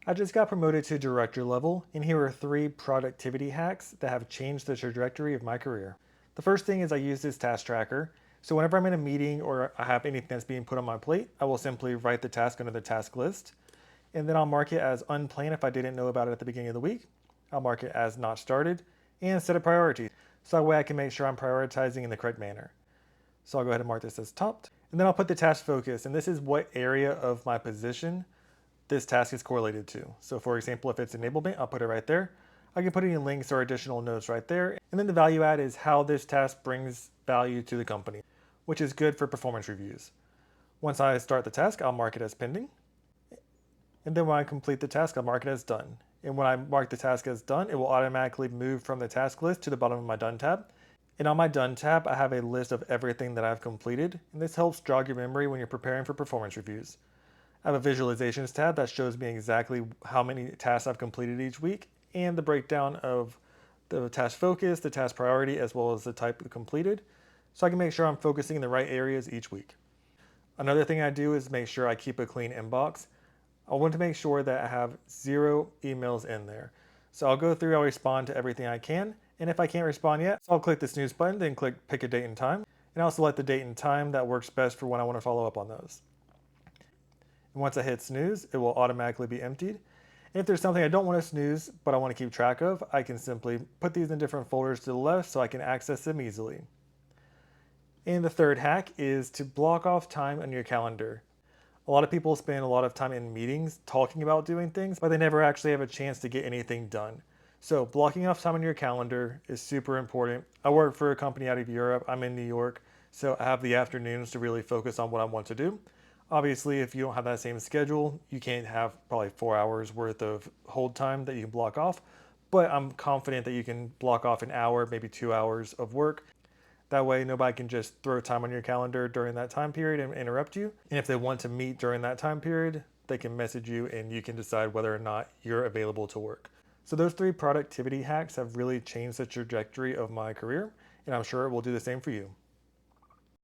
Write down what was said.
I just got promoted to director level, and here are 3 productivity hacks that have changed the trajectory of my career. The first thing is I use this task tracker. So whenever I'm in a meeting or I have anything that's being put on my plate, I will simply write the task under the task list, and then I'll mark it as unplanned if I didn't know about it at the beginning of the week. I'll mark it as not started and set a priority. So that way I can make sure I'm prioritizing in the correct manner. So I'll go ahead and mark this as topped. And then I'll put the task focus, and this is what area of my position this task is correlated to. So for example, if it's enablement, I'll put it right there. I can put any links or additional notes right there. And then the value add is how this task brings value to the company, which is good for performance reviews. Once I start the task, I'll mark it as pending. And then when I complete the task, I'll mark it as done. And when I mark the task as done, it will automatically move from the task list to the bottom of my done tab. And on my done tab, I have a list of everything that I've completed. And this helps jog your memory when you're preparing for performance reviews. I have a visualizations tab that shows me exactly how many tasks I've completed each week and the breakdown of the task focus, the task priority, as well as the type completed, so I can make sure I'm focusing in the right areas each week. Another thing I do is make sure I keep a clean inbox. I want to make sure that I have 0 emails in there. So I'll go through, I'll respond to everything I can, and if I can't respond yet, I'll click the snooze button, then click pick a date and time, and I'll select the date and time that works best for when I want to follow up on those. And once I hit snooze, it will automatically be emptied. And if there's something I don't want to snooze, but I want to keep track of, I can simply put these in different folders to the left so I can access them easily. And the third hack is to block off time on your calendar. A lot of people spend a lot of time in meetings talking about doing things, but they never actually have a chance to get anything done. So blocking off time on your calendar is super important. I work for a company out of Europe. I'm in New York, so I have the afternoons to really focus on what I want to do. Obviously, if you don't have that same schedule, you can't have probably 4 hours worth of hold time that you can block off, but I'm confident that you can block off an hour, maybe 2 hours of work. That way, nobody can just throw time on your calendar during that time period and interrupt you. And if they want to meet during that time period, they can message you and you can decide whether or not you're available to work. So those 3 productivity hacks have really changed the trajectory of my career, and I'm sure it will do the same for you.